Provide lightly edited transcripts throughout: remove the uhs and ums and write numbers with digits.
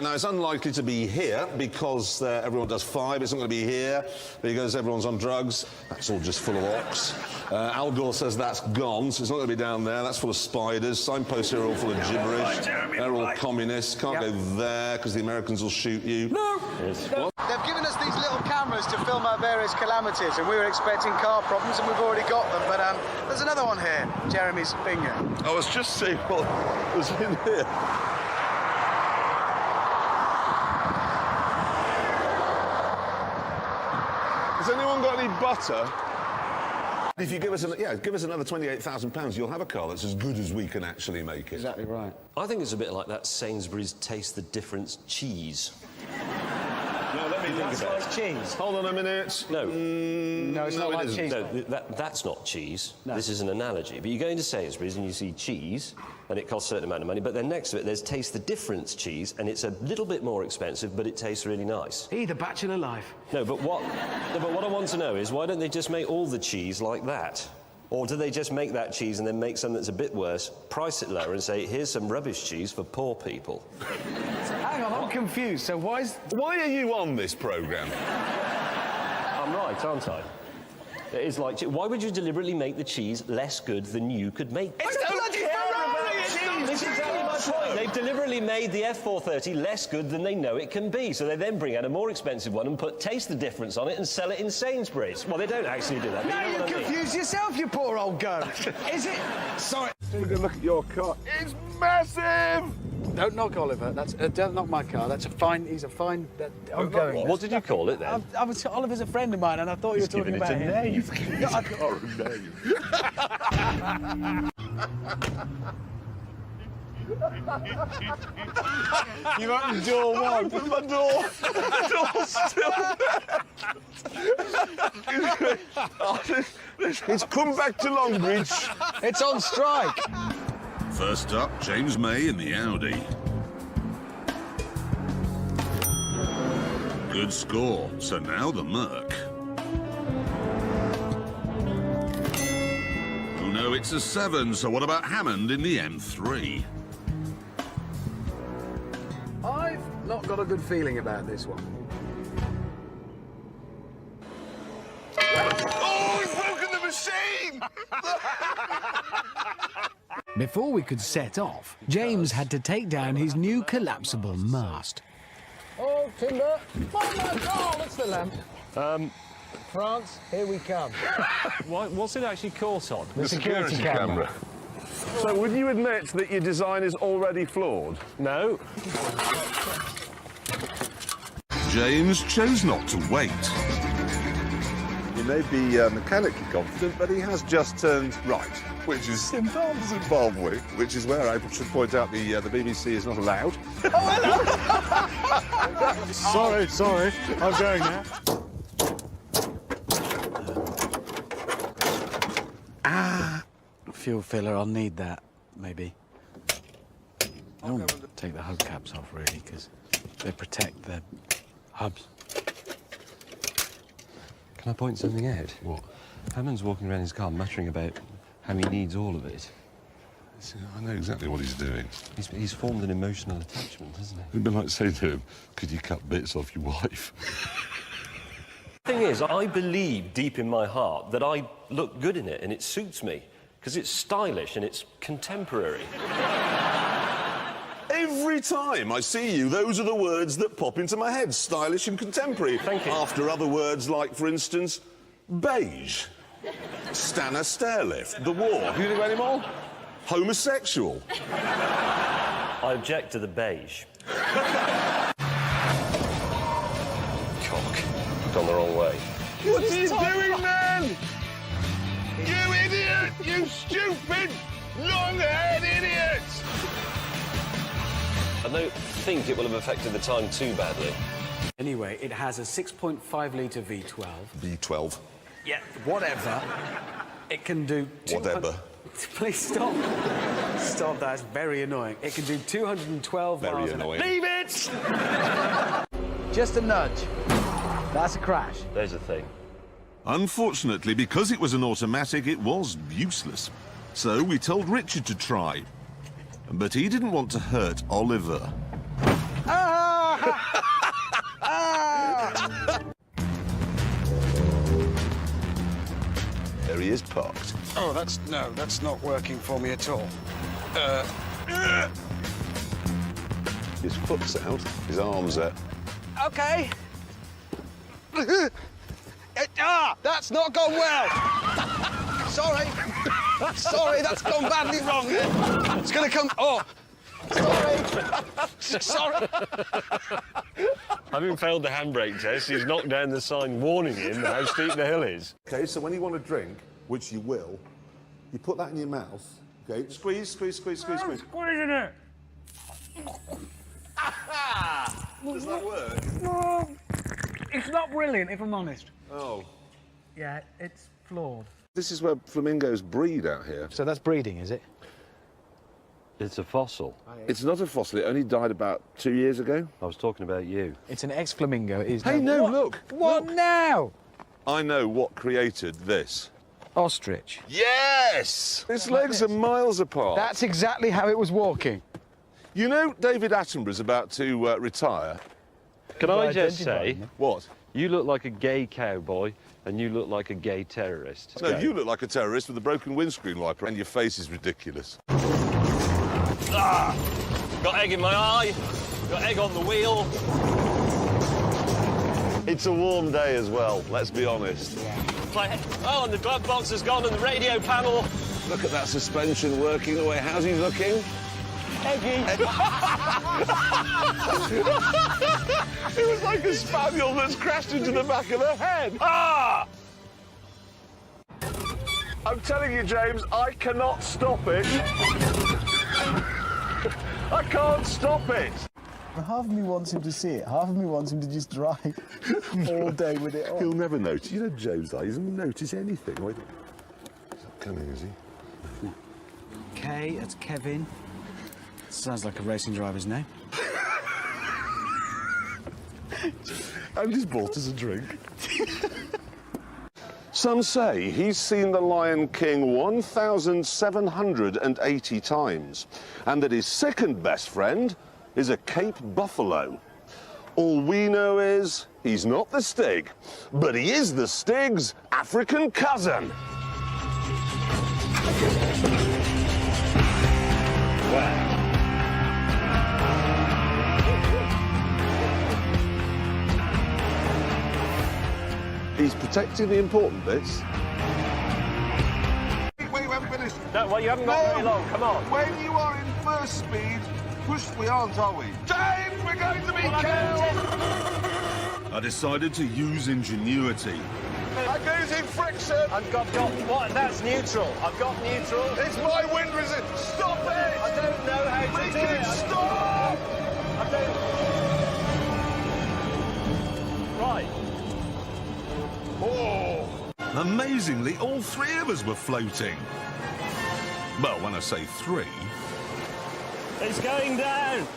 Now, it's unlikely to be here because everyone does 5. It's not going to be here because everyone's on drugs. That's all just full of ox. Al Gore says that's gone, so it's not going to be down there. That's full of spiders. Signposts here are all full of gibberish. Right, Jeremy, They're all communists. Can't go there because the Americans will shoot you. No! Yes. No. They've given us these little cameras to film our various calamities, and we were expecting car problems, and we've already got them. But there's another one here, Jeremy's finger. I was just seeing what was in here. Has anyone got any butter? If you give us, give us another £28,000, you'll have a car that's as good as we can actually make it. Exactly right. I think it's a bit like that Sainsbury's Taste the Difference cheese. No, let me think about it. Like cheese. Hold on a minute. No. No, it's not like cheese. No, that's not cheese. No. This is an analogy. But you go into Sainsbury's and you see cheese, and it costs a certain amount of money, but then next to it there's Taste the Difference cheese, and it's a little bit more expensive, but it tastes really nice. The bachelor life. No, but what I want to know is, why don't they just make all the cheese like that? Or do they just make that cheese and then make some that's a bit worse, price it lower and say, here's some rubbish cheese for poor people? Hang on, I'm confused. So why Why are you on this programme? I'm right, aren't I? It is like... Why would you deliberately make the cheese less good than you could make it? It's bloody Ferrari! This is exactly my point. They've deliberately made the F430 less good than they know it can be, so they then bring out a more expensive one and put Taste the Difference on it and sell it in Sainsbury's. Well, they don't actually do that. Now you know you what I mean? confused yourself, you poor old goat. Is it? Sorry. Take a look at your car. It's massive! Don't knock Oliver. Don't knock my car. That's a fine. He's a fine. I'm going. What did you call it then? Oliver's a friend of mine, and I thought you were talking about him. He's giving it a name. You opened door one. I opened the door. The door's still there. It's come back to Longbridge. It's on strike. First up, James May in the Audi. Good score, so now the Merc. Oh no, it's a 7, so what about Hammond in the M3? I've not got a good feeling about this one. Oh, he's broken the machine! Before we could set off, James had to take down his new collapsible mast. Oh, timber! Oh, that's the lamp. France, here we come. What's it actually caught on? The security camera. So would you admit that your design is already flawed? No. James chose not to wait. He may be mechanically confident, but he has just turned right, which is Zimbabwe, which is where I should point out the BBC is not allowed. Sorry, I'm going now. Fuel filler, I'll need that, maybe. I'll take the hubcaps off, really, because they protect the hubs. Can I point something out? What? Hammond's walking around his car muttering about how he needs all of it. I know exactly what he's doing. He's formed an emotional attachment, hasn't he? It'd be like saying to him, could you cut bits off your wife? The thing is, I believe deep in my heart that I look good in it and it suits me, because it's stylish and it's contemporary. Every time I see you, those are the words that pop into my head. Stylish and contemporary. Thank you. After other words like, for instance, beige, Stanner stairlift, the war. Can you think of any more? Homosexual. I object to the beige. Cock. Gone the wrong way. What are you doing, man? You idiot! You stupid, long-haired idiot! I don't think it will have affected the time too badly. Anyway, it has a 6.5-litre V12. V12. Yeah, whatever. It can do... Whatever. Please stop. Stop, that's very annoying. It can do 212 miles Very an hour. annoying. Leave it! Just a nudge. That's a crash. There's a thing. Unfortunately, because it was an automatic, it was useless. So we told Richard to try. But he didn't want to hurt Oliver. Ah! There he is parked. Oh, that's not working for me at all. His foot's out, his arm's out. Okay. That's not gone well. Sorry. Sorry, that's gone badly wrong. It's gonna come. Oh, sorry. Sorry. Having failed the handbrake test, he's knocked down the sign warning him how steep the hill is. Okay, so when you want to drink, which you will, you put that in your mouth. Okay, squeeze, squeeze, squeeze, squeeze, squeeze. Squeezing it. Does that work? No, it's not brilliant, if I'm honest. Oh. Yeah, it's flawed. This is where flamingos breed out here. So that's breeding, is it? It's a fossil. It's not a fossil, it only died about 2 years ago. I was talking about you. It's an ex-flamingo. It is Hey, now... no, look. What now? I know what created this. Ostrich. Yes! Its legs are miles apart. That's exactly how it was walking. You know David Attenborough's about to retire? Can I just identify say, him. What? you look like a gay cowboy and you look like a gay terrorist. No, you look like a terrorist with a broken windscreen wiper and your face is ridiculous. Ah! Got egg in my eye, got egg on the wheel. It's a warm day as well, let's be honest. Oh, and the glove box has gone and the radio panel. Look at that suspension working the way. How's he looking? Eggy. It was like a spaniel that's crashed into the back of the head. Ah! I'm telling you, James, I cannot stop it. I can't stop it. Half of me wants him to see it, half of me wants him to just drive all day with it on. He'll never notice. You know James, he doesn't notice anything. He's not coming, is he? K, that's Kevin. Sounds like a racing driver's name. And he's bought us a drink. Some say he's seen the Lion King 1,780 times, and that his second best friend is a Cape buffalo. All we know is he's not the Stig, but he is the Stig's African cousin. Wow. He's protecting the important bits. Wait, we haven't finished. No, well, you haven't got very long, come on. When you are in first speed, we aren't, are we? James, we're going to be killed! I decided to use ingenuity. I'm using friction! I've got, what, that's neutral. I've got neutral. It's my wind resistance! Stop it! I don't know how to do Freaking it. stop! I don't... Right. Oh! Amazingly, all three of us were floating. Well, when I say three... It's going down.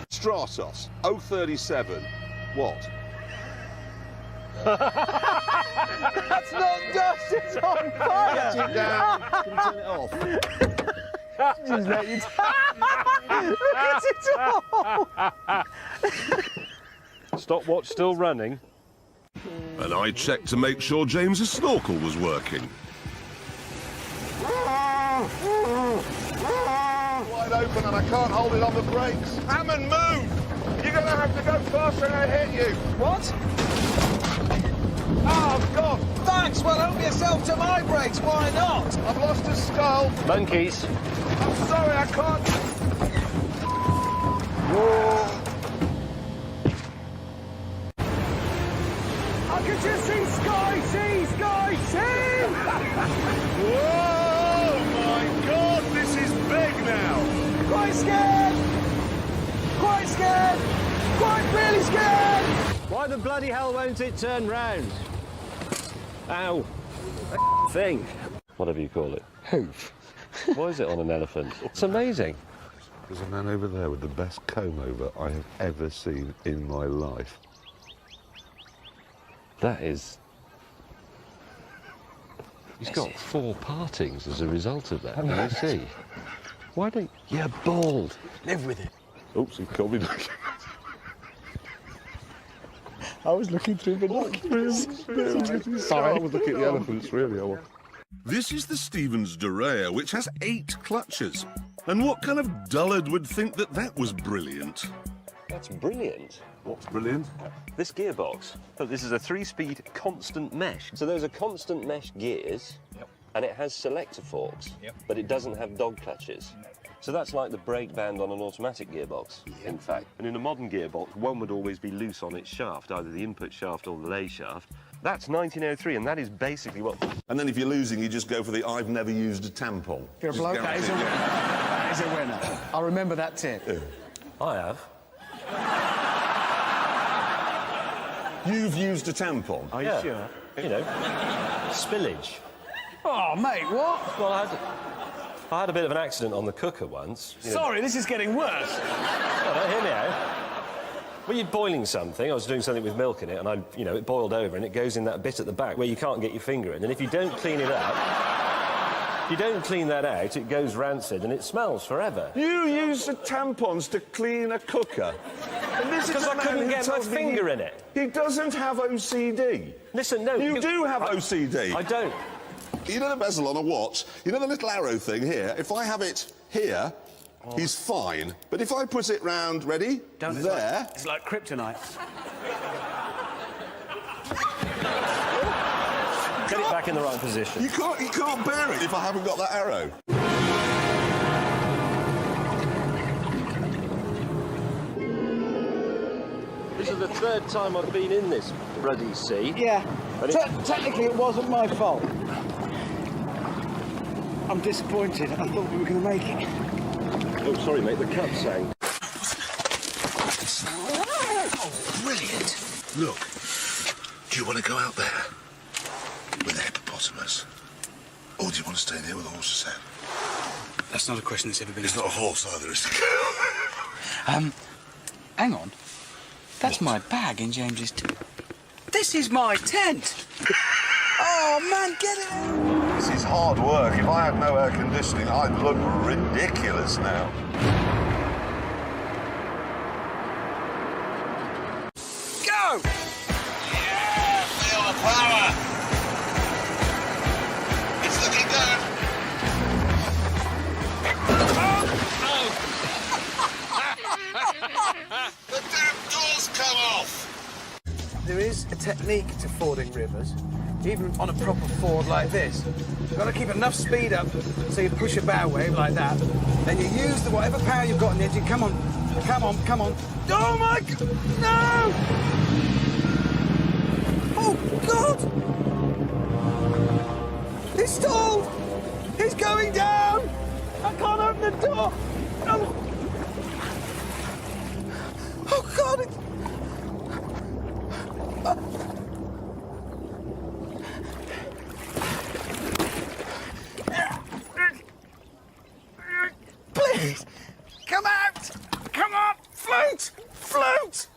Stratos, 037. What? That's not dust, it's on fire! Sit down. Can you turn it off? Just let you Look at it all! Stopwatch still running. And I checked to make sure James's snorkel was working. Wide open and I can't hold it on the brakes. Hammond, move! You're going to have to go faster and I hit you. What? Oh, God! Thanks, well help yourself to my brakes, why not? I've lost a skull. Monkeys. I'm sorry, I can't... Whoa! I can just see Sky C! Whoa, my God, this is big now. Quite scared! Quite scared! Quite really scared! Why the bloody hell won't it turn round? Ow. That thing. Whatever you call it. Hoof. Why is it on an elephant? It's amazing. There's a man over there with the best comb over I have ever seen in my life. That is... He's got 4 partings as a result of that. Can you see? Why don't you're bald? Live with it. Oops, he called me back. I was looking through binoculars. Sorry. I was looking at the elephants, really. This is the Stevens Durea, which has 8 clutches. And what kind of dullard would think that that was brilliant? That's brilliant. What's brilliant? This gearbox. Look, this is a 3-speed constant mesh. So those are constant mesh gears, and it has selector forks, but it doesn't have dog clutches. So that's like the brake band on an automatic gearbox, in fact. And in a modern gearbox, one would always be loose on its shaft, either the input shaft or the lay shaft. That's 1903, and that is basically what... And then if you're losing, you just go for the I've never used a tampon. You're a bloke. That is a winner. That is a winner. I'll remember that tip. I have. You've used a tampon? Are you sure? You know, spillage. Oh, mate, what? Well, I had a bit of an accident on the cooker once. You know. Sorry, this is getting worse. No, no, hear me out. When you're boiling something, I was doing something with milk in it, and it boiled over, and it goes in that bit at the back where you can't get your finger in. And if you don't clean it up, if you don't clean that out, it goes rancid and it smells forever. You used the tampons to clean a cooker? And this is Because I couldn't get my finger in it. He doesn't have OCD. Listen, no. You do have OCD. I don't. You know the bezel on a watch? You know the little arrow thing here? If I have it here, he's fine. But if I put it round, ready? There. It's like kryptonite. Get it back in the right position. You can't bear it if I haven't got that arrow. This is the 3rd time I've been in this bloody sea. Yeah. But Technically, it wasn't my fault. I'm disappointed. I thought we were going to make it. Oh, sorry, mate, the cup sank. Oh, brilliant. Look, do you want to go out there with the hippopotamus? Or do you want to stay in here with the horses then? That's not a question that's ever been It's asked. not a horse either, is it? Hang on. That's my bag in James's tent. This is my tent! Oh, man, get it out! This is hard work. If I had no air conditioning, I'd look ridiculous now. Go! Yeah! Feel the power! It's looking good. The damn doors come off! There is a technique to fording rivers, even on a proper ford like this. You've got to keep enough speed up so you push a bow wave like that. Then you use whatever power you've got in the engine. Come on, come on, come on. Oh my God! No! Oh God! He's stalled! He's going down! I can't open the door! Oh, oh God! It's... Please, come out! Come on, float! Float!